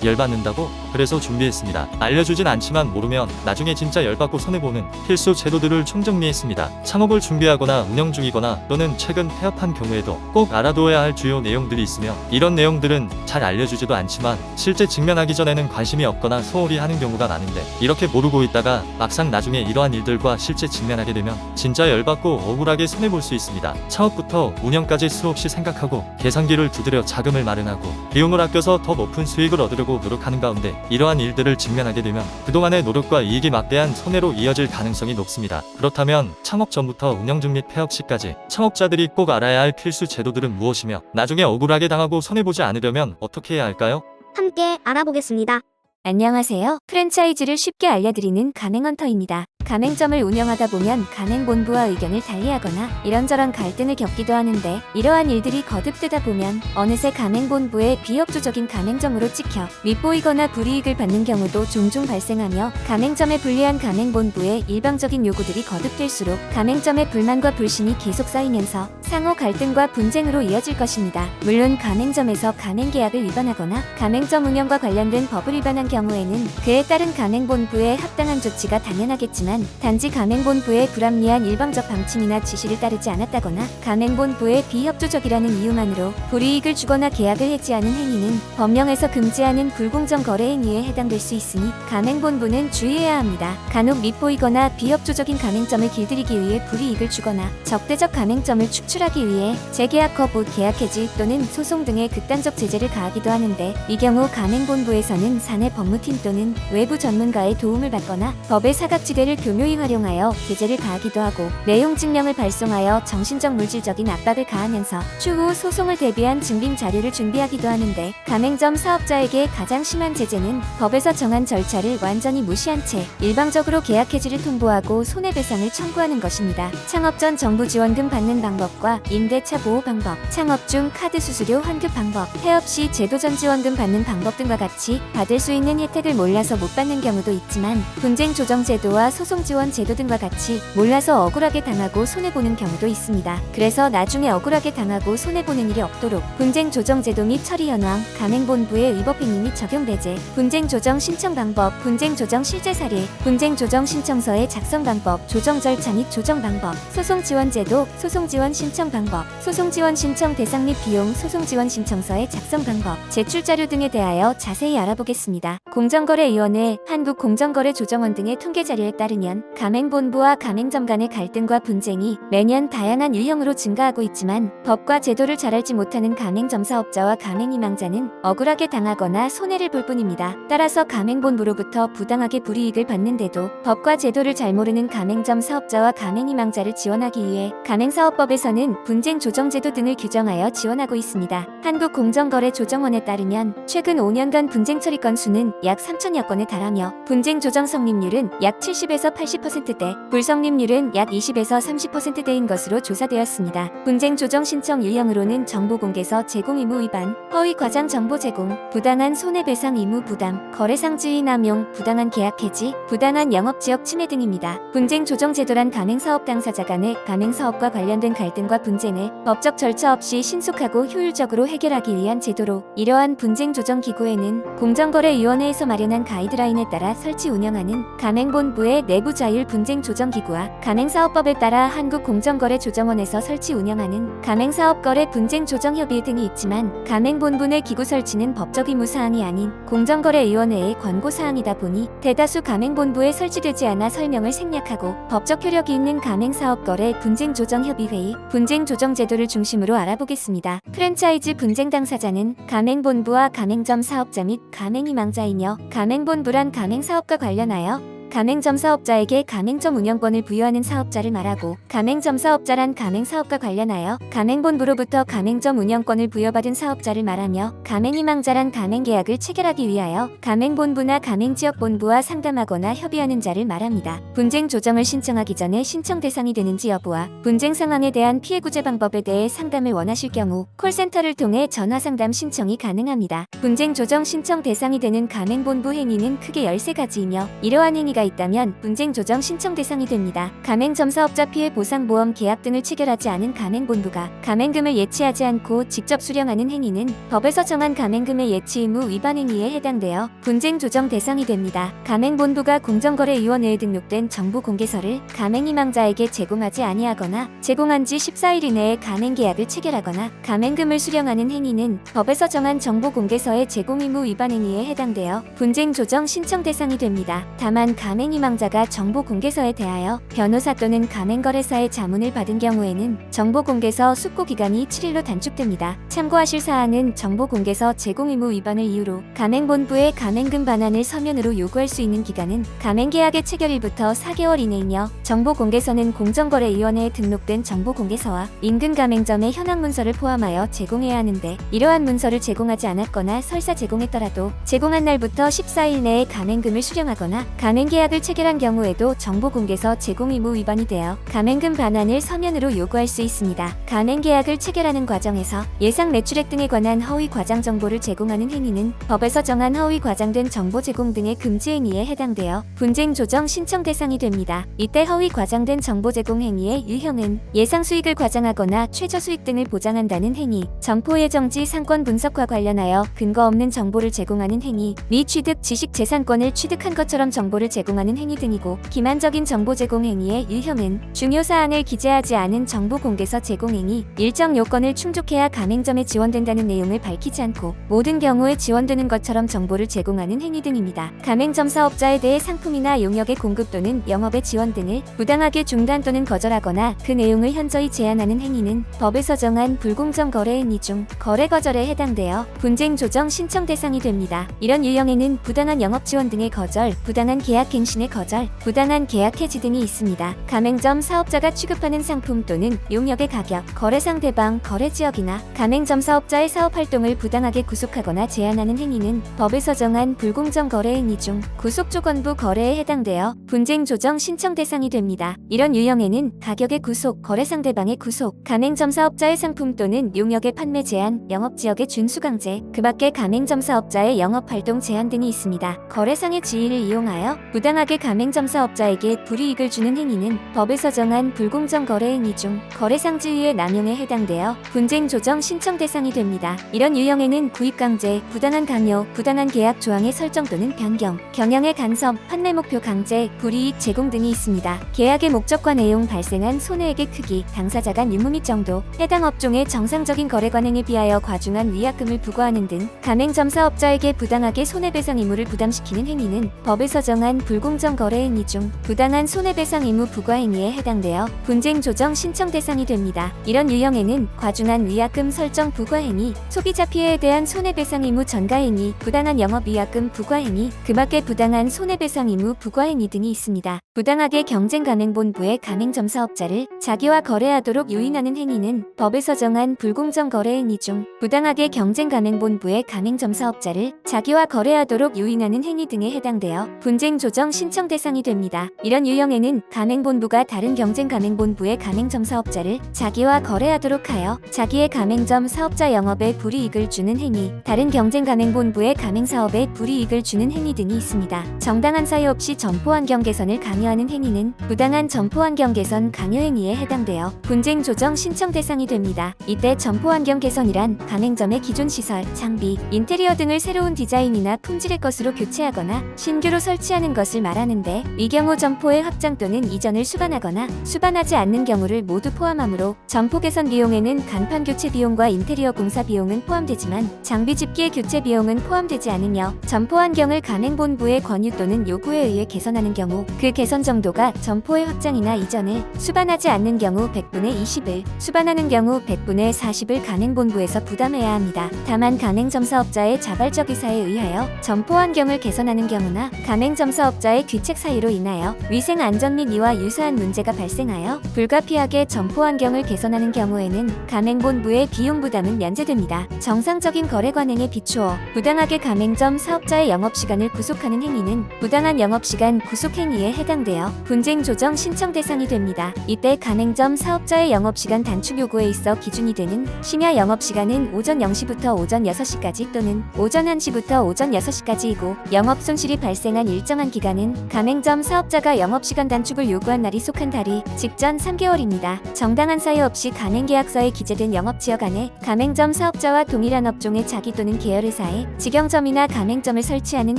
열받는다고? 그래서 준비했습니다. 알려주진 않지만 모르면 나중에 진짜 열받고 손해보는 필수 제도들을 총정리했습니다. 창업을 준비하거나 운영 중이거나 또는 최근 폐업한 경우에도 꼭 알아둬야 할 주요 내용들이 있으며, 이런 내용들은 잘 알려주지도 않지만 실제 직면하기 전에는 관심이 없거나 소홀히 하는 경우가 많은데, 이렇게 모르고 있다가 막상 나중에 이러한 일들과 실제 직면하게 되면 진짜 열받고 억울하게 손해볼 수 있습니다. 창업부터 운영까지 수없이 생각하고 계산기를 두드려 자금을 마련하고 비용을 아껴서 더 높은 수익을 얻으려고 노력하는 가운데 이러한 일들을 직면하게 되면 그동안의 노력과 이익이 막대한 손해로 이어질 가능성이 높습니다. 그렇다면 창업 전부터 운영 중 및 폐업 시까지 창업자들이 꼭 알아야 할 필수 제도들은 무엇이며 나중에 억울하게 당하고 손해보지 않으려면 어떻게 해야 할까요? 함께 알아보겠습니다. 안녕하세요. 프랜차이즈를 쉽게 알려드리는 가맹헌터입니다. 가맹점을 운영하다 보면 가맹본부와 의견을 달리하거나 이런저런 갈등을 겪기도 하는데, 이러한 일들이 거듭되다 보면 어느새 가맹본부의 비협조적인 가맹점으로 찍혀 밉보이거나 불이익을 받는 경우도 종종 발생하며, 가맹점에 불리한 가맹본부의 일방적인 요구들이 거듭될수록 가맹점의 불만과 불신이 계속 쌓이면서 상호 갈등과 분쟁으로 이어질 것입니다. 물론 가맹점에서 가맹계약을 위반하거나 가맹점 운영과 관련된 법을 위반한 경우에는 그에 따른 가맹본부의 합당한 조치가 당연하겠지만, 단지 가맹본부의 불합리한 일방적 방침이나 지시를 따르지 않았다거나 가맹본부의 비협조적이라는 이유만으로 불이익을 주거나 계약을 해지하는 행위는 법령에서 금지하는 불공정 거래 행위에 해당될 수 있으니 가맹본부는 주의해야 합니다. 간혹 밉보이거나 비협조적인 가맹점을 길들이기 위해 불이익을 주거나 적대적 가맹점을 축출하기 위해 재계약 거부, 계약 해지 또는 소송 등의 극단적 제재를 가하기도 하는데, 이 경우 가맹본부에서는 사내 법무팀 또는 외부 전문가의 도움을 받거나 법의 사각지대를 교묘히 활용하여 제재를 가하기도 하고, 내용 증명을 발송하여 정신적 물질적인 압박을 가하면서 추후 소송을 대비한 증빙 자료를 준비하기도 하는데, 가맹점 사업자에게 가장 심한 제재는 법에서 정한 절차를 완전히 무시한 채 일방적으로 계약 해지를 통보하고 손해배상을 청구하는 것입니다. 창업 전 정부 지원금 받는 방법과 임대차 보호 방법, 창업 중 카드 수수료 환급 방법, 폐업 시 제도 전 지원금 받는 방법 등과 같이 받을 수 있는 혜택을 몰라서 못 받는 경우도 있지만, 분쟁 조정 제도와 소송 지원 제도 등과 같이 몰라서 억울하게 당하고 손해보는 경우도 있습니다. 그래서 나중에 억울하게 당하고 손해보는 일이 없도록 분쟁 조정 제도 및 처리 현황, 가맹본부의 의법행위 및 적용 배제, 분쟁 조정 신청 방법, 분쟁 조정 실제 사례, 분쟁 조정 신청서의 작성 방법, 조정 절차 및 조정 방법, 소송 지원 제도, 소송 지원 신청 방법, 소송 지원 신청 대상 및 비용, 소송 지원 신청서의 작성 방법, 제출 자료 등에 대하여 자세히 알아보겠습니다. 공정거래위원회, 한국공정거래조정원 등의 통계 자료에 따르면 가맹본부와 가맹점 간의 갈등과 분쟁이 매년 다양한 유형으로 증가하고 있지만, 법과 제도를 잘 알지 못하는 가맹점 사업자와 가맹희망자는 억울하게 당하거나 손해를 볼 뿐입니다. 따라서 가맹본부로부터 부당하게 불이익을 받는데도 법과 제도를 잘 모르는 가맹점 사업자와 가맹희망자를 지원하기 위해 가맹사업법에서는 분쟁 조정제도 등을 규정하여 지원하고 있습니다. 한국공정거래조정원에 따르면 최근 5년간 분쟁 처리 건수는 약 3천여 건에 달하며, 분쟁 조정 성립률은 약 70에서 80%대, 불성립률은 약 20에서 30%대인 것으로 조사되었습니다. 분쟁 조정 신청 유형으로는 정보 공개서 제공 의무 위반, 허위 과장 정보 제공, 부당한 손해배상 의무 부담, 거래상 지위 남용, 부당한 계약 해지, 부당한 영업지역 침해 등입니다. 분쟁 조정 제도란 가맹사업 당사자 간의 가맹사업과 관련된 갈등과 분쟁을 법적 절차 없이 신속하고 효율적으로 해결하기 위한 제도로, 이러한 분쟁 조정 기구에는 공정거래위원회에서 마련한 가이드라인에 따라 설치 운영하는 가맹본부의 내부 자율 분쟁 조정 기구와 가맹사업법에 따라 한국공정거래조정원에서 설치 운영하는 가맹사업거래 분쟁 조정 협의 등이 있지만, 가맹본부 내 기구 설치는 법적 의무 사항이 아닌 공정거래위원회의 권고 사항이다 보니 대다수 가맹본부에 설치되지 않아 설명을 생략하고, 법적 효력이 있는 가맹사업거래 분쟁 조정 협의회의 분쟁 조정 제도를 중심으로 알아보겠습니다. 프랜차이즈 분쟁 당사자는 가맹본부와 가맹점 사업자 및 가맹희망자이며, 가맹본부란 가맹사업과 관련하여 가맹점 사업자에게 가맹점 운영권을 부여하는 사업자를 말하고, 가맹점 사업자란 가맹사업과 관련하여 가맹본부로부터 가맹점 운영권을 부여받은 사업자를 말하며, 가맹희망자란 가맹계약을 체결하기 위하여 가맹본부나 가맹지역본부와 상담하거나 협의하는 자를 말합니다. 분쟁 조정을 신청하기 전에 신청 대상이 되는지 여부와 분쟁 상황에 대한 피해 구제 방법에 대해 상담을 원하실 경우 콜센터를 통해 전화 상담 신청이 가능합니다. 분쟁 조정 신청 대상이 되는 가맹본부 행위는 크게 13가지이며, 이러한 행위가 있다면 분쟁 조정 신청 대상이 됩니다. 가맹점 사업자 피해 보상 보험 계약 등을 체결하지 않은 가맹본부가 가맹금을 예치하지 않고 직접 수령하는 행위는 법에서 정한 가맹금의 예치 의무 위반 행위에 해당되어 분쟁 조정 대상이 됩니다. 가맹본부가 공정거래위원회에 등록된 정보 공개서를 가맹희망자에게 제공하지 아니하거나 제공한 지 14일 이내에 가맹계약을 체결하거나 가맹금을 수령하는 행위는 법에서 정한 정보 공개서의 제공 의무 위반 행위에 해당되어 분쟁 조정 신청 대상이 됩니다. 다만 가맹희망자가 정보 공개서에 대하여 변호사 또는 가맹거래사의 자문을 받은 경우에는 정보 공개서 숙고 기간이 7일로 단축됩니다. 참고하실 사항은 정보 공개서 제공 의무 위반을 이유로 가맹본부에 가맹금 반환을 서면으로 요구할 수 있는 기간은 가맹계약의 체결일부터 4개월 이내이며 정보 공개서는 공정거래위원회에 등록된 정보 공개서와 인근 가맹점의 현황 문서를 포함하여 제공해야 하는데 이러한 문서를 제공하지 않았거나 설사 제공했더라도 제공한 날부터 14일 내에 가맹금을 수령하거나 가맹계약을 체결한 경우에도 정보 공개서 제공 의무 위반이 되어 가맹금 반환을 서면으로 요구할 수 있습니다. 가맹계약을 체결하는 과정에서 예상 매출액 등에 관한 허위 과장 정보를 제공하는 행위는 법에서 정한 허위 과장된 정보 제공 등의 금지 행위에 해당되어 분쟁 조정 신청 대상이 됩니다. 이때 허위 과장된 정보 제공 행위의 유형은 예상 수익을 과장하거나 최저 수익 등을 보장한다는 행위, 점포 예정지 상권 분석과 관련하여 근거 없는 정보를 제공하는 행위, 미취득 지식 재산권을 취득한 것처럼 정보를 제공하는 행위 등이고, 기만적인 정보 제공 행위의 유형은 중요 사항을 기재하지 않은 정보 공개서 제공 행위, 일정 요건을 충족해야 가맹점에 지원된다는 내용을 밝히지 않고 모든 경우에 지원되는 것처럼 정보를 제공하는 행위 등입니다. 가맹점 사업자에 대해 상품이나 용역의 공급 또는 영업의 지원 등을 부당하게 중단 또는 거절하거나 그 내용을 현저히 제한하는 행위는 법에서 정한 불공정 거래 행위 중 거래 거절에 해당되어 분쟁 조정 신청 대상이 됩니다. 이런 유형에는 부당한 영업 지원 등의 거절, 부당한 계약 갱신의 거절, 부당한 계약 해지 등이 있습니다. 가맹점 사업자가 취급하는 상품 또는 용역의 가격, 거래 상대방, 거래 지역이나 가맹점 사업자의 사업 활동을 부당하게 구속하거나 제한하는 행위는 법에서 정한 불공정 거래 행위 중 구속조건부 거래에 해당되어 분쟁 조정 신청 대상이 됩니다. 이런 유형에는 가격의 구속, 거래 상대방의 구속, 가맹점 사업자의 상품 또는 용역의 판매 제한, 영업지역의 준수 강제, 그 밖에 가맹점 사업자의 영업활동 제한 등이 있습니다. 거래상의 지위를 이용하여 부당하게 가맹점 사업자에게 불이익을 주는 행위는 법에서 정한 불공정 거래 행위 중 거래상 지위의 남용에 해당되어 분쟁 조정 신청 대상이 됩니다. 이런 유형에는 구입 강제, 부당한 강요, 부당한 계약 조항의 설정 또는 변경, 경영의 간섭, 판매 목표 강제, 불이익 제공 등이 있습니다. 계약의 목적과 내용, 발생한 손해액의 크기, 당사자 간 유무 및 정도, 해당 업종의 정상적인 거래 관행에 비하여 과중한 위약금을 부과하는 등 가맹점 사업자에게 부당하게 손해배상 의무를 부담시키는 행위는 법에서 정한 불공정 거래 행위 중 부당한 손해배상 의무 부과 행위에 해당되어 분쟁 조정 신청 대상이 됩니다. 이런 유형에는 과중한 위약금 설정 부과 행위, 소비자 피해에 대한 손해배상 의무 전가 행위, 부당한 영업 위약금 부과 행위, 그 밖에 부당한 손해배상 의무 부과 행위 등이 있습니다. 부당하게 경쟁가맹본부의 가맹점 사업자를 자기와 거래하도록 유인하는 행위는 법에서 정한 불공정 거래 행위 중 부당하게 경쟁가맹본부의 가맹점 사업자를 자기와 거래하도록 유인하는 행위 등에 해당되어 분쟁 조정 신청 대상이 됩니다. 이런 유형에는 가맹본부가 다른 경쟁가맹본부의 가맹점 사업자를 자기와 거래하도록 하여 자기의 가맹점 사업자 영업에 불이익을 주는 행위, 다른 경쟁가맹본부의 가맹사업에 불이익을 주는 행위 등이 있습니다. 정당한 사유 없이 점포환경 개선을 강요하는 행위는 부당한 점포환경 개선 강요 행위에 해당되어 분쟁 조정 신청 대상이 됩니다. 이때 점포환경 개선이란 가맹점의 기존 시설, 장비, 인테리어 등을 새로운 디자인이나 품질의 것으로 교체하거나 신규로 설치하는 것을 말하는데, 이 경우 점포의 확장 또는 이전을 수반하거나 수반하지 않는 경우를 모두 포함하므로 점포 개선 비용에는 간판 교체 비용과 인테리어 공사 비용은 포함되지만 장비 집기의 교체 비용은 포함되지 않으며, 점포 환경을 가맹본부의 권유 또는 요구에 의해 개선하는 경우 그 개선 정도가 점포의 확장이나 이전을 수반하지 않는 경우 100분의 20을, 수반하는 경우 100분의 40을 가맹본부에서 부담해야 합니다. 다만 가맹점 사업자의 자발적 의사에 의하여 점포 환경을 개선하는 경우나 가맹점 사업자의 귀책 사유로 인하여 위생 안전 및 이와 유사한 문제가 발생하여 불가피하게 점포 환경을 개선하는 경우에는 가맹본부의 비용 부담은 면제됩니다. 정상적인 거래 관행에 비추어 부당하게 가맹점 사업자의 영업시간을 구속하는 행위는 부당한 영업시간 구속 행위에 해당되어 분쟁 조정 신청 대상이 됩니다. 이때 가맹점 사업자의 영업시간 단축 요구에 있어 기준이 되는 심야 영업시간은 오전 0시부터 오전 6시까지 또는 오전 1시부터 오전 6시까지이고 영업 손실이 발생한 일정한 기간은 가맹점 사업자가 영업시간 단축을 요구한 날이 속한 달이 직전 3개월입니다. 정당한 사유 없이 가맹계약서에 기재된 영업지역 안에 가맹점 사업자와 동일한 업종의 자기 또는 계열회사에 직영점이나 가맹점을 설치하는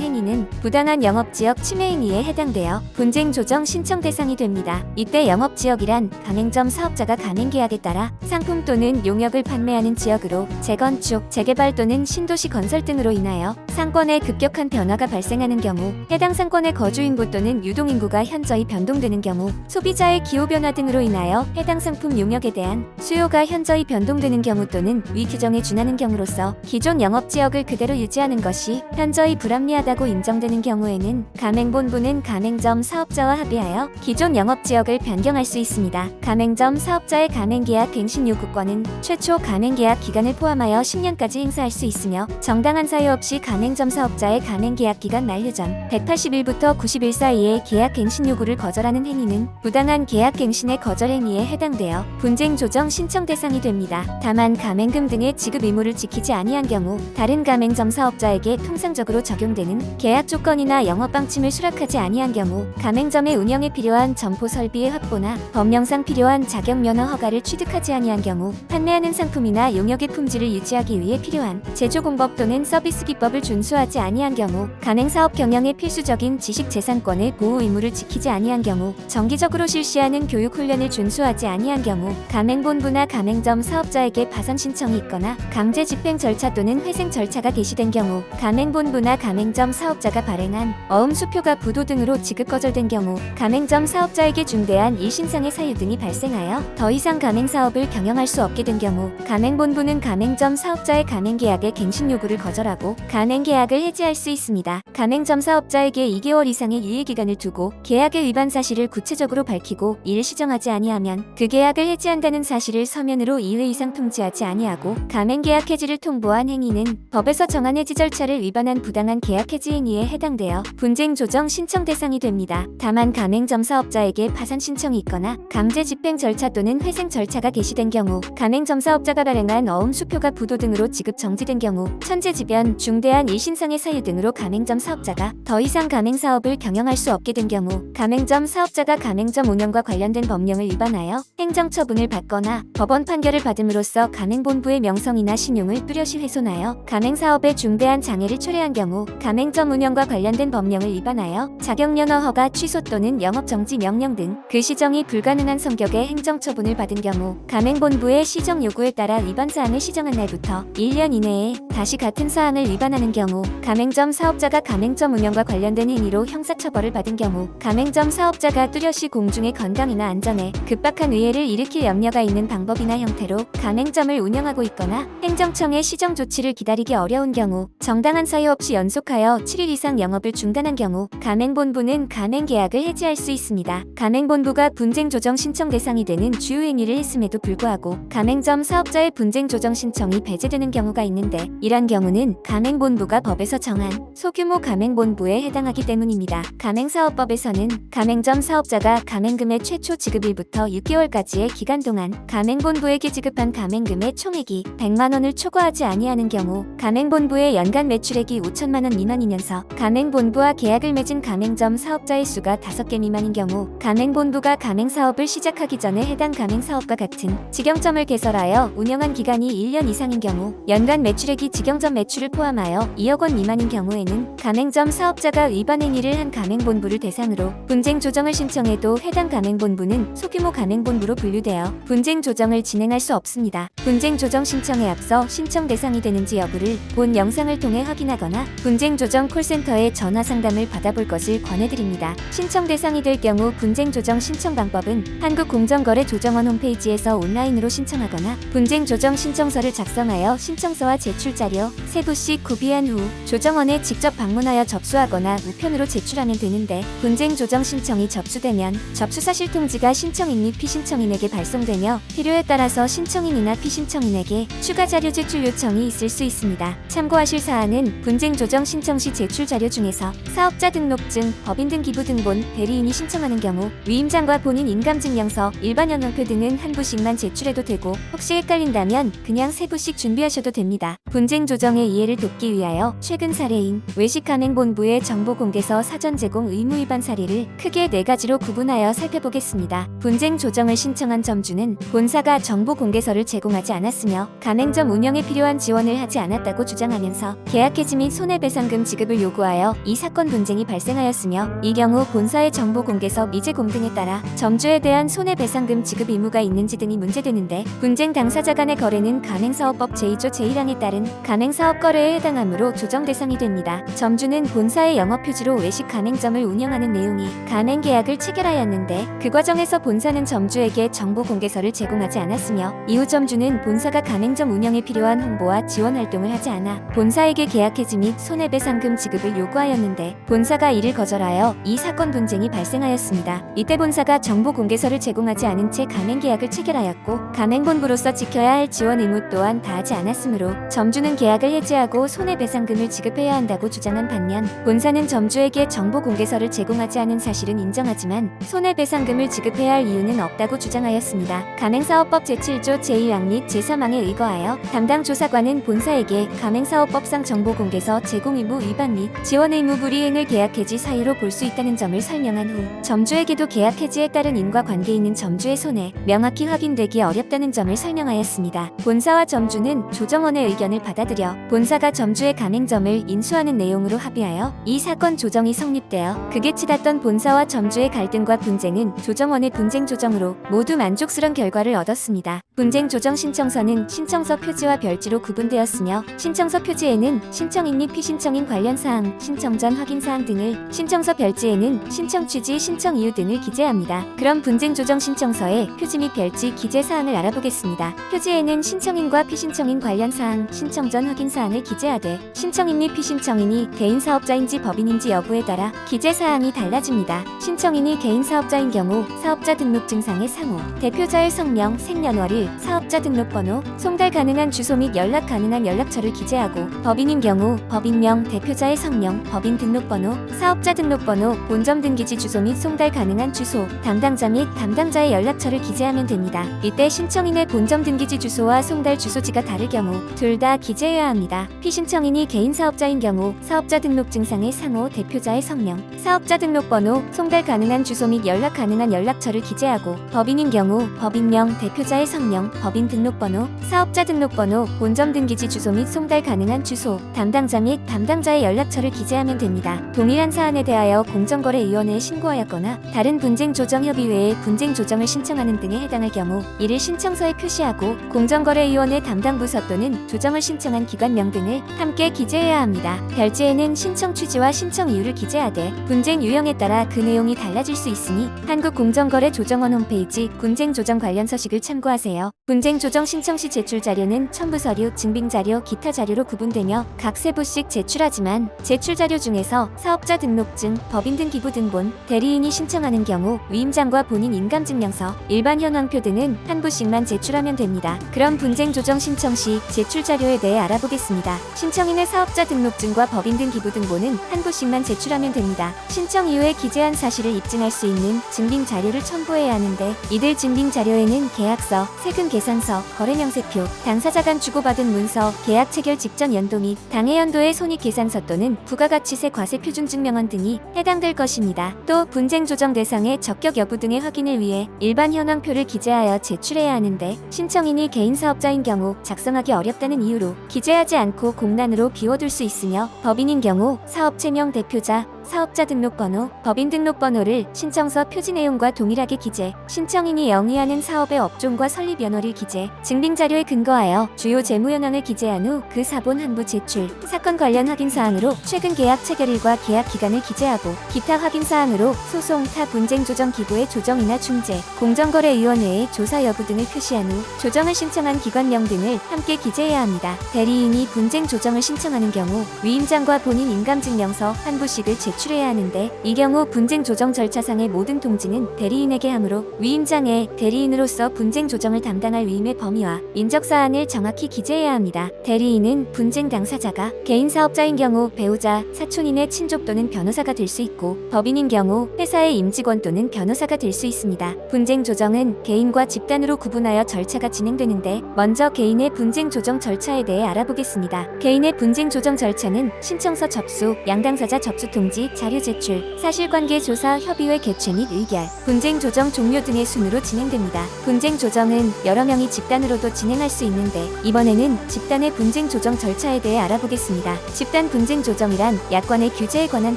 행위는 부당한 영업지역 침해 행위에 해당되어 분쟁 조정 신청 대상이 됩니다. 이때 영업지역이란 가맹점 사업자가 가맹계약에 따라 상품 또는 용역을 판매하는 지역으로 재건축, 재개발 또는 신도시 건설 등으로 인하여 상권에 급격한 변화가 발생하는 경우, 해당 상권의 거주인구 또는 유동인구가 현저히 변동되는 경우, 소비자의 기후변화 등으로 인하여 해당 상품 용역에 대한 수요가 현저히 변동되는 경우 또는 위 규정에 준하는 경우로서 기존 영업지역을 그대로 유지하는 것이 현저히 불합리하다고 인정되는 경우에는 가맹본부는 가맹점 사업자와 합의하여 기존 영업지역을 변경할 수 있습니다. 가맹점 사업자의 가맹계약 갱신 요구권은 최초 가맹계약 기간을 포함하여 10년까지 행사할 수 있으며 정당한 사유 없이 가맹점 사업자의 가맹계약 기간 만료 전 180일부터 90일 사이에 계약 갱신 요구를 거절하는 행위는 부당한 계약 갱신의 거절 행위에 해당되어 분쟁 조정 신청 대상이 됩니다. 다만 가맹금 등의 지급 의무를 지키지 아니한 경우 다른 가맹점 사업자에게 통상적으로 적용되는 계약 조건이나 영업 방침을 수락하지 아니한 경우 가맹점의 운영에 필요한 점포 설비의 확보나 법령상 필요한 자격 면허 허가를 취득하지 아니한 경우 판매하는 상품이나 용역의 품질을 유지하기 위해 필요한 제조공법 또는 서비스 기법을 준수하지 아니한 경우 가맹사업 경영의 필수적인 지식재산권의 보호 의무를 지키지 아니한 경우 정기적으로 실시하는 교육 훈련을 준수하지 아니한 경우 가맹본부나 가맹점 사업자에게 파산 신청이 있거나 강제 집행 절차 또는 회생 절차가 개시된 경우 가맹본부나 가맹점 사업자가 발행한 어음 수표가 부도 등으로 지급 거절된 경우 가맹점 사업자에게 중대한 일신상의 사유 등이 발생하여 더 이상 가맹사업을 경영할 수 없게 된 경우 가맹본부는 가맹점 사업자의 가맹계약의 갱신 요구를 거절하고 가맹계약을 해지할 수 있습니다. 가맹점 사업자에게 2개월 이상의 유예기간을 두고 계약의 위반 사실을 구체적으로 밝히고 이를 시정하지 아니하면 그 계약을 해지한다는 사실을 서면으로 2회 이상 통지하지 아니하고 가맹계약 해지를 통보한 행위는 법에서 정한 해지 절차를 위반한 부당한 계약 해지 행위에 해당되어 분쟁 조정 신청 대상이 됩니다. 다만 가맹점 사업자에게 파산 신청이 있거나 강제 집행 절차 또는 회생 절차가 개시된 경우 가맹점 사업자가 발행한 어음 수표가 부도 등으로 지급 정지된 경우 천재지변, 중대한 일신상의 사유 등으로 가맹점 사업자가 더 이상 가맹사업을 경영할 수 없게 된 경우 가맹점 사업자가 가맹점 운영과 관련된 법령을 위반하여 행정처분을 받거나 법원 판결을 받음으로써 가맹본부의 명성이나 신용을 뚜렷이 훼손하여 가맹사업에 중대한 장애를 초래한 경우 가맹점 운영과 관련된 법령을 위반하여 자격면허 허가 취소 또는 영업정지 명령 등 그 시정이 불가능한 성격의 행정처분을 받은 경우 가맹본부의 시정 요구에 따라 위반 사항을 시정한 날부터 1년 이내에 다시 같은 사항을 위반하는 경우 가맹점 사업자가 가맹점 운영과 관련된 행위로 형사처벌을 받은 경우 가맹점 사업자가 뚜렷이 공중의 건강이나 안전에 급박한 위해를 일으킬 염려가 있는 방법이나 형태로 가맹점을 운영하고 있거나 행정청의 시정 조치를 기다리기 어려운 경우 정당한 사유 없이 연속하여 7일 이상 영업을 중단한 경우 가맹본부는 가맹계약을 해지할 수 있습니다. 가맹본부가 분쟁 조정 신청 대상이 되는 주요 행위를 했음에도 불구하고 가맹점 사업자의 분쟁 조정 신청이 배제되는 경우가 있는데 이런 경우는 가맹본부가 법에서 정한 소규모 가맹본부에 해당하기 때문입니다. 가맹사업법에서는 가맹점 사업자가 가맹금의 최초 지급일부터 6개월까지의 기간 동안 가맹본부에게 지급한 가맹금의 총액이 100만 원을 초과하지 아니하는 경우 가맹본부의 연간 매출액이 5천만 원 미만이면서 가맹본부와 계약을 맺은 가맹점 사업자의 수가 5개 미만인 경우 가맹본부가 가맹사업을 시작하기 전에 해당 가맹사업과 같은 직영점을 개설하여 운영한 기간이 1년 이상인 경우 연간 매출액이 직영점 매출을 포함하여 2억 원 미만인 경우에는 가맹점 사업자가 위반 행위를 한 가맹본부를 대상으로 분쟁 조정을 신청해도 해당 가맹본부는 소규모 가맹본부로 분류되어 분쟁 조정을 진행할 수 없습니다. 분쟁 조정 신청에 앞서 신청 대상이 되는지 여부를 본 영상을 통해 확인하거나 분쟁 조정 콜센터에 전화 상담을 받아볼 것을 권해드립니다. 신청 대상이 될 경우 분쟁 조정 신청 방법은 한국공정거래조정원 홈페이지에서 온라인으로 신청하거나 분쟁 조정 신청서를 작성하여 신청서와 제출 자료, 세부씩 구비한 후 조정원에 직접 방문하여 접수하거나 우편으로 제출하면 되는데 분쟁 조정 신청이 접수되면 접수사실 통지가 신청인 및 피신청인에게 발송되며 필요에 따라서 신청인이나 피신청인에게 추가 자료 제출 요청이 있을 수 있습니다. 참고하실 사항은 분쟁 조정 신청 시 제출 자료 중에서 사업자 등록증, 법인 법인 등기부 등본, 대리인이 신청하는 경우 위임장과 본인 인감증명서, 일반 현황표 등은 한 부씩만 제출해도 되고 혹시 헷갈린다면 그냥 세 부씩 준비하셔도 됩니다. 분쟁 조정의 이해를 돕기 위하여 최근 사례인 외식가맹본부의 정보공개서 사전 제공 의무 위반 사례를 크게 4가지로 구분하여 살펴보겠습니다. 분쟁 조정을 신청한 점주는 본사가 정보공개서를 제공하지 않았으며 가맹점 운영에 필요한 지원을 하지 않았다고 주장하면서 계약 해지 및 손해배상금 지급을 요구하여 이 사건 분쟁이 발생하였으며, 이 경우 본사의 정보공개서 미제 공등에 따라 점주에 대한 손해배상금 지급 의무가 있는지 등이 문제되는데, 분쟁 당사자 간의 거래는 가맹사업법 제2조 제1항에 따른 가맹사업 거래에 해당하므로 조정 대상이 됩니다. 점주는 본사의 영업휴지로 외식 가맹점을 운영하는 내용이 가맹계약을 체결하였는데, 그 과정에서 본사는 점주에게 정보공개서를 제공하지 않았으며, 이후 점주는 본사가 가맹점 운영에 필요한 홍보와 지원 활동을 하지 않아 본사에게 계약 해지 및 손해배상금 지급을 요구하였는데, 본사가 이를 거절하여 이 사건 분쟁이 발생하였습니다. 이때 본사가 정보공개서를 제공하지 않은 채 가맹계약을 체결하였고, 가맹본부로서 지켜야 할 지원 의무 또한 다하지 않았으므로 점주는 계약을 해지하고 손해배상금을 지급해야 한다고 주장한 반면, 본사는 점주에게 정보공개서를 제공하지 않은 사실은 인정하지만 손해배상금을 지급해야 할 이유는 없다고 주장하였습니다. 가맹사업법 제7조 제1항 및 제3항에 의거하여 담당 조사관은 본사에게 가맹사업법상 정보공개서 제공 의무 위반 및 지원 의무 불이행을 계약 해지 사유로 볼 수 있다는 점을 설명한 후, 점주에게도 계약 해지에 따른 인과관계 있는 점주의 손해 명확히 확인되기 어렵다는 점을 설명하였습니다. 본사와 점주는 조정원의 의견을 받아들여 본사가 점주의 가맹점을 인수하는 내용으로 합의하여 이 사건 조정이 성립되어 극에 치닫던 본사와 점주의 갈등과 분쟁은 조정원의 분쟁 조정으로 모두 만족스러운 결과를 얻었습니다. 분쟁 조정 신청서는 신청서 표지와 별지로 구분되었으며, 신청서 표지에는 신청인 및 피신청인 관련 사항, 신청 전 확인 사항 등을, 신청서 별지에는 신청 취지, 신청 이유 등을 기재합니다. 그럼 분쟁 조정 신청서의 표지 및 별지 기재 사항을 알아보겠습니다. 표지에는 신청인과 피신청인 관련 사항, 신청 전 확인 사항을 기재하되, 신청인 및 피신청인이 개인 사업자인지 법인인지 여부에 따라 기재 사항이 달라집니다. 신청인이 개인 사업자인 경우 사업자 등록증상의 상호, 대표자의 성명, 생년월일, 사업자 등록번호, 송달 가능한 주소 및 연락 가능한 연락처를 기재하고, 법인인 경우 법인명, 대표자의 성명, 법인 등록번호, 사업자 등록번호, 본점 등기지 주소 및 송달 가능한 주소, 담당자 및 담당자의 연락처를 기재하면 됩니다. 이때 신청인의 본점 등기지 주소와 송달 주소지가 다를 경우 둘 다 기재해야 합니다. 피신청인이 개인 사업자인 경우 사업자 등록증상의 상호, 대표자의 성명, 사업자 등록번호, 송달 가능한 주소 및 연락 가능한 연락처를 기재하고, 법인인 경우 법인명, 대표자의 성명, 법인 등록번호, 사업자 등록번호, 본점 등기지 주소 및 송달 가능한 주소, 담당자 및 담당자의 연락처를 기재하면 됩니다. 동일한 사안에 대하여 공정거래위원회에 신고하였거나 다른 분쟁 조정 협의 외에 분쟁 조정을 신청하는 등에 해당할 경우 이를 신청서에 표시하고, 공정거래위원회 담당 부서 또는 조정을 신청한 기관명 등을 함께 기재해야 합니다. 별지에는 신청 취지와 신청 이유를 기재하되, 분쟁 유형에 따라 그 내용이 달라질 수 있으니 한국공정거래조정원 홈페이지 분쟁 조정 관련 서식을 참고하세요. 분쟁 조정 신청 시 제출 자료는 첨부 서류, 증빙 자료, 기타 자료로 구분되며 각 세 부씩 제출하지만, 제출 자료 중에서 사업자 등록증, 법인 등기부 등본, 대리인이 신청하는 경우 위임장과 본인 인감증명서, 일반 현황표 등은 한 부씩만 제출하면 됩니다. 그럼 분쟁 조정 신청 시 제출 자료에 대해 알아보겠습니다. 신청인의 사업자 등록증과 법인 등기부 등본은 한 부씩만 제출하면 됩니다. 신청 이후에 기재한 사실을 입증할 수 있는 증빙 자료를 첨부해야 하는데, 이들 증빙 자료에는 계약서, 세금 계산서, 거래명세표, 당사자 간 주고받은 문서, 계약 체결 직전 연도 및 당해 연도의 손익계산서 또는 부가가치세 과세표준증명원 등이 해당될 것입니다. 또 분쟁 조정 대상의 적격 여부 등의 확인을 위해 일반 현황표를 기재하여 제출해야 하는데, 신청인이 개인 사업자인 경우 작성하기 어렵다는 이유로 기재하지 않고 공란으로 비워둘 수 있으며, 법인인 경우 사업체명, 대표자, 사업자 등록번호, 법인 등록번호를 신청서 표지 내용과 동일하게 기재, 신청인이 영위하는 사업의 업종과 설립 연월일 기재, 증빙자료에 근거하여 주요 재무 현황을 기재한 후 그 사본 한 부 제출, 사건 관련 확인 사항으로 최근 계약 체결일과 계약 기간을 기재하고, 기타 확인 사항으로 소송, 타 분쟁 조정 기구의 조정이나 중재, 공정거래위원회의 조사 여부 등을 표시한 후 조정을 신청한 기관명 등을 함께 기재해야 합니다. 대리인이 분쟁 조정을 신청하는 경우 위임장과 본인 인감증명서 한 부씩을 제출 제출해야 하는데 이 경우 분쟁 조정 절차상의 모든 통지는 대리인에게 하므로 위임장에 대리인으로서 분쟁 조정을 담당할 위임의 범위와 인적 사안을 정확히 기재해야 합니다. 대리인은 분쟁 당사자가 개인 사업자인 경우 배우자, 사촌인의 친족 또는 변호사가 될 수 있고 법인인 경우 회사의 임직원 또는 변호사가 될 수 있습니다. 분쟁 조정은 개인과 집단으로 구분하여 절차가 진행되는데 먼저 개인의 분쟁 조정 절차에 대해 알아보겠습니다. 개인의 분쟁 조정 절차는 신청서 접수, 양당사자 접수 통지, 자료 제출, 사실관계 조사, 협의회 개최 및 의결, 분쟁 조정 종료 등의 순으로 진행됩니다. 분쟁 조정은 여러 명이 집단으로도 진행할 수 있는데 이번에는 집단의 분쟁 조정 절차에 대해 알아보겠습니다. 집단 분쟁 조정이란 약관의 규제에 관한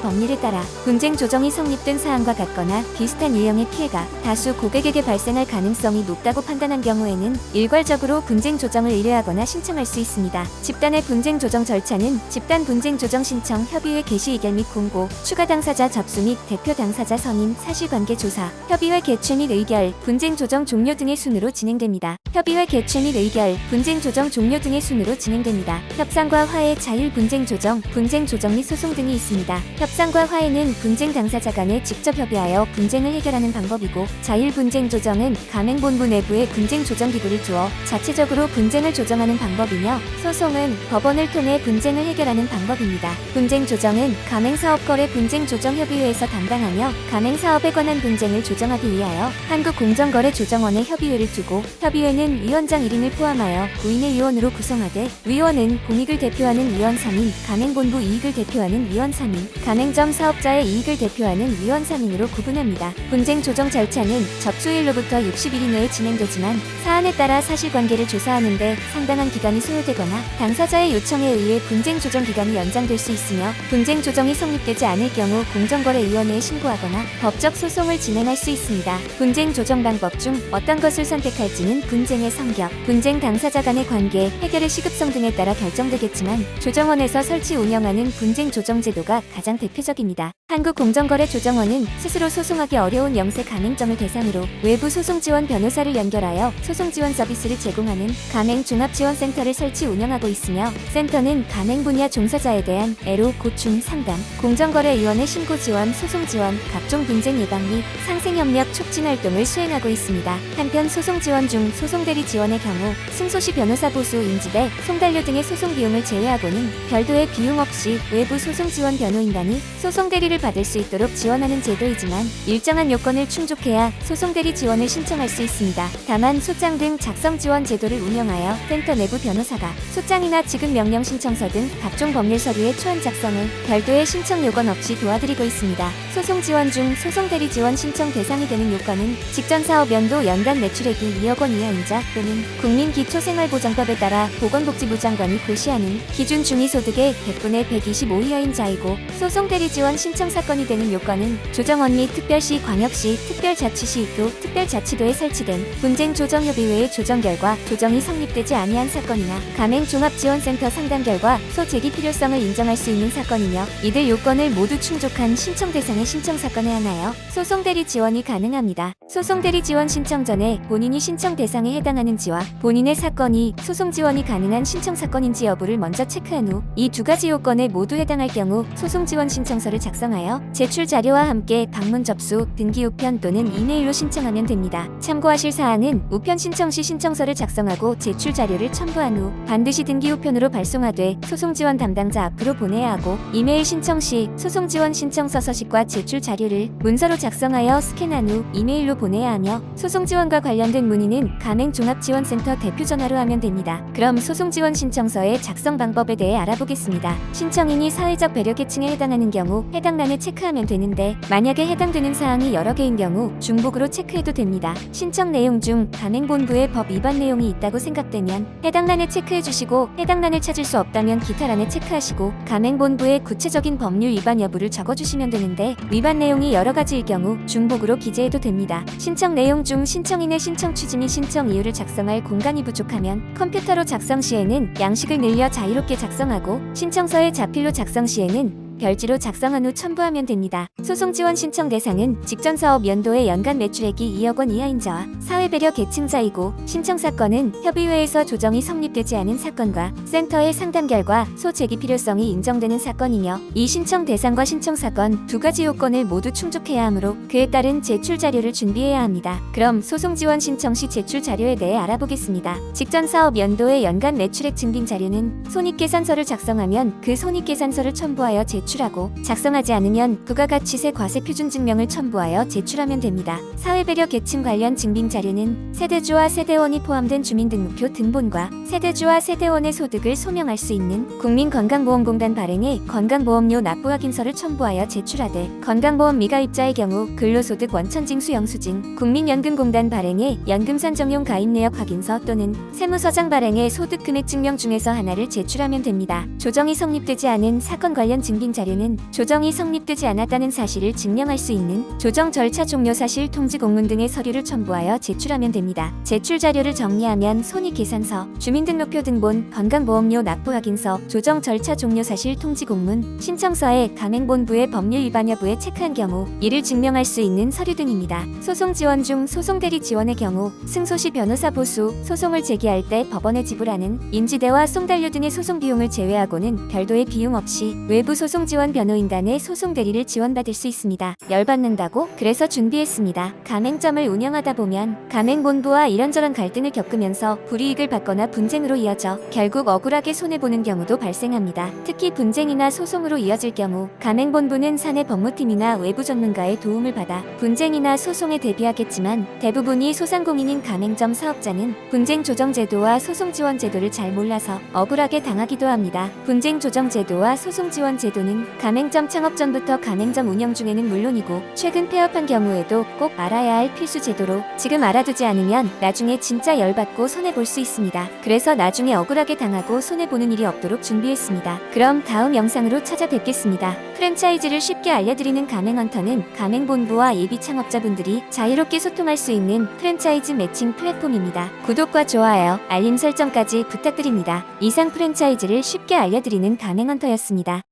법률에 따라 분쟁 조정이 성립된 사안과 같거나 비슷한 유형의 피해가 다수 고객에게 발생할 가능성이 높다고 판단한 경우에는 일괄적으로 분쟁 조정을 의뢰하거나 신청할 수 있습니다. 집단의 분쟁 조정 절차는 집단 분쟁 조정 신청, 협의회 개시 의결 및 공고, 추가 당사자 접수 및 대표 당사자 선임, 사실관계 조사, 협의회 개최 및 의결, 분쟁 조정 종료 등의 순으로 진행됩니다. 협의회 개최 및 의결, 분쟁 조정 종료 등의 순으로 진행됩니다. 협상과 화해, 자율 분쟁 조정, 분쟁 조정 및 소송 등이 있습니다. 협상과 화해는 분쟁 당사자 간에 직접 협의하여 분쟁을 해결하는 방법이고, 자율 분쟁 조정은 가맹본부 내부에 분쟁 조정 기구를 두어 자체적으로 분쟁을 조정하는 방법이며, 소송은 법원을 통해 분쟁을 해결하는 방법입니다. 분쟁 조정은 가맹사업거래 분쟁조정협의회에서 담당하며 가맹사업에 관한 분쟁을 조정하기 위하여 한국공정거래조정원에 협의회를 두고 협의회는 위원장 1인을 포함하여 9인의 위원으로 구성하되 위원은 공익을 대표하는 위원 3인, 가맹본부 이익을 대표하는 위원 3인, 가맹점 사업자의 이익을 대표하는 위원 3인으로 구분합니다. 분쟁 조정 절차는 접수일로부터 60일 이내에 진행되지만 사안에 따라 사실관계를 조사하는데 상당한 기간이 소요되거나 당사자의 요청에 의해 분쟁 조정 기간이 연장될 수 있으며 분쟁 조정이 성립되지 않을 경우 공정거래위원회에 신고하거나 법적 소송을 진행할 수 있습니다. 분쟁 조정 방법 중 어떤 것을 선택할지는 분쟁의 성격, 분쟁 당사자 간의 관계, 해결의 시급성 등에 따라 결정되겠지만 조정원에서 설치 운영하는 분쟁 조정 제도가 가장 대표적입니다. 한국공정거래조정원은 스스로 소송하기 어려운 영세 가맹점을 대상으로 외부 소송지원 변호사를 연결하여 소송지원 서비스를 제공하는 가맹종합지원센터를 설치 운영하고 있으며 센터는 가맹 분야 종사자에 대한 애로, 고충, 상담, 공정거래위원회 신고 지원, 소송 지원, 각종 분쟁 예방 및 상생협력 촉진 활동을 수행하고 있습니다. 한편 소송 지원 중 소송대리 지원의 경우 승소시 변호사 보수, 인지대, 송달료 등의 소송 비용을 제외하고는 별도의 비용 없이 외부 소송 지원 변호인단이 소송대리를 받을 수 있도록 지원하는 제도이지만 일정한 요건을 충족해야 소송대리 지원을 신청할 수 있습니다. 다만 소장 등 작성 지원 제도를 운영하여 센터 내부 변호사가 소장이나 지급 명령 신청서 등 각종 법률 서류의 초안 작성을 별도의 신청 요건 없이 도와드리고 있습니다. 소송 지원 중 소송대리 지원 신청 대상이 되는 요건은 직전 사업 연도 연간 매출액이 2억 원 이하인 자 또는 국민기초생활보장법에 따라 보건복지부 장관이 고시하는 기준 중위소득의 100분의 125 이하인 자이고, 소송대리 지원 신청 사건이 되는 요건은 조정원 및 특별시, 광역시, 특별자치시 또 특별자치도에 설치된 분쟁조정협의회의 조정 결과 조정이 성립되지 아니한 사건이나 가맹종합지원센터 상담 결과 소제기 필요성을 인정할 수 있는 사건이며, 이들 요건을 모두 충족한 신청 대상의 신청 사건에 한하여 소송대리 지원이 가능합니다. 소송대리 지원 신청 전에 본인이 신청 대상에 해당하는지와 본인의 사건이 소송 지원이 가능한 신청 사건인지 여부를 먼저 체크한 후 이 두 가지 요건에 모두 해당할 경우 소송 지원 신청서를 작성하여 제출 자료와 함께 방문 접수, 등기 우편 또는 이메일로 신청하면 됩니다. 참고하실 사항은 우편 신청 시 신청서를 작성하고 제출 자료를 첨부한 후 반드시 등기 우편으로 발송하되 소송 지원 담당자 앞으로 보내야 하고, 이메일 신청 시 소송 지원 신청서 서식과 제출 자료를 문서로 작성하여 스캔한 후 이메일로 보내야 하며, 소송 지원과 관련된 문의는 가맹종합지원센터 대표 전화로 하면 됩니다. 그럼 소송 지원 신청서의 작성 방법에 대해 알아보겠습니다. 신청인이 사회적 배려 계층에 해당하는 경우 해당 란에 체크하면 되는데, 만약에 해당되는 사항이 여러 개인 경우 중복으로 체크해도 됩니다. 신청 내용 중 가맹본부의 법 위반 내용이 있다고 생각되면 해당 란에 체크해 주시고, 해당 란을 찾을 수 없다면 기타 란에 체크하시고 가맹본부의 구체적인 법률 위반 여부를 적어주시면 되는데, 위반 내용이 여러 가지일 경우 중복으로 기재해도 됩니다. 신청 내용 중 신청인의 신청 취지 및 신청 이유를 작성할 공간이 부족하면 컴퓨터로 작성 시에는 양식을 늘려 자유롭게 작성하고, 신청서의 자필로 작성 시에는 별지로 작성한 후 첨부하면 됩니다. 소송 지원 신청 대상은 직전 사업 연도의 연간 매출액이 2억 원 이하인 자와 사회배려 계층자이고, 신청 사건은 협의회에서 조정이 성립되지 않은 사건과 센터의 상담 결과 소제기 필요성이 인정되는 사건이며, 이 신청 대상과 신청 사건 두 가지 요건을 모두 충족해야 하므로 그에 따른 제출 자료를 준비해야 합니다. 그럼 소송 지원 신청 시 제출 자료에 대해 알아보겠습니다. 직전 사업 연도의 연간 매출액 증빙 자료는 손익계산서를 작성하면 그 손익계산서를 첨부하여 제출하고, 작성하지 않으면 부가가치세 과세 표준 증명을 첨부하여 제출하면 됩니다. 사회배려 계층 관련 증빙 자료는 세대주와 세대원이 포함된 주민등록표 등본과 세대주와 세대원의 소득을 소명할 수 있는 국민건강보험공단 발행의 건강보험료 납부 확인서를 첨부하여 제출하되, 건강보험 미가입자의 경우 근로소득 원천징수 영수증, 국민연금공단 발행의 연금산정용 가입 내역 확인서 또는 세무서장 발행의 소득금액 증명 중에서 하나를 제출하면 됩니다. 조정이 성립되지 않은 사건 관련 증빙 자료는 조정이 성립되지 않았다는 사실을 증명할 수 있는 조정 절차 종료 사실 통지 공문 등의 서류를 첨부하여 제출하면 됩니다. 제출 자료를 정리하면 손익계산서, 주민등록표 등본, 건강보험료 납부 확인서, 조정 절차 종료 사실 통지 공문, 신청서에 가맹본부의 법률 위반 여부에 체크한 경우 이를 증명할 수 있는 서류 등입니다. 소송 지원 중 소송 대리 지원의 경우 승소시 변호사 보수, 소송을 제기할 때 법원에 지불하는 인지대와 송달료 등의 소송 비용을 제외하고는 별도의 비용 없이 외부 소송 지원 변호인단의 소송 대리를 지원받을 수 있습니다. 열받는다고? 그래서 준비했습니다. 가맹점을 운영하다 보면 가맹본부와 이런저런 갈등을 겪으면서 불이익을 받거나 분쟁으로 이어져 결국 억울하게 손해보는 경우도 발생합니다. 특히 분쟁이나 소송으로 이어질 경우 가맹본부는 사내 법무팀이나 외부 전문가의 도움을 받아 분쟁이나 소송에 대비하겠지만, 대부분이 소상공인인 가맹점 사업자는 분쟁 조정 제도와 소송 지원 제도를 잘 몰라서 억울하게 당하기도 합니다. 분쟁 조정 제도와 소송 지원 제도는 가맹점 창업 전부터 가맹점 운영 중에는 물론이고 최근 폐업한 경우에도 꼭 알아야 할 필수 제도로, 지금 알아두지 않으면 나중에 진짜 열받고 손해볼 수 있습니다. 그래서 나중에 억울하게 당하고 손해보는 일이 없도록 준비했습니다. 그럼 다음 영상으로 찾아뵙겠습니다. 프랜차이즈를 쉽게 알려드리는 가맹헌터는 가맹본부와 예비 창업자분들이 자유롭게 소통할 수 있는 프랜차이즈 매칭 플랫폼입니다. 구독과 좋아요, 알림 설정까지 부탁드립니다. 이상 프랜차이즈를 쉽게 알려드리는 가맹헌터였습니다.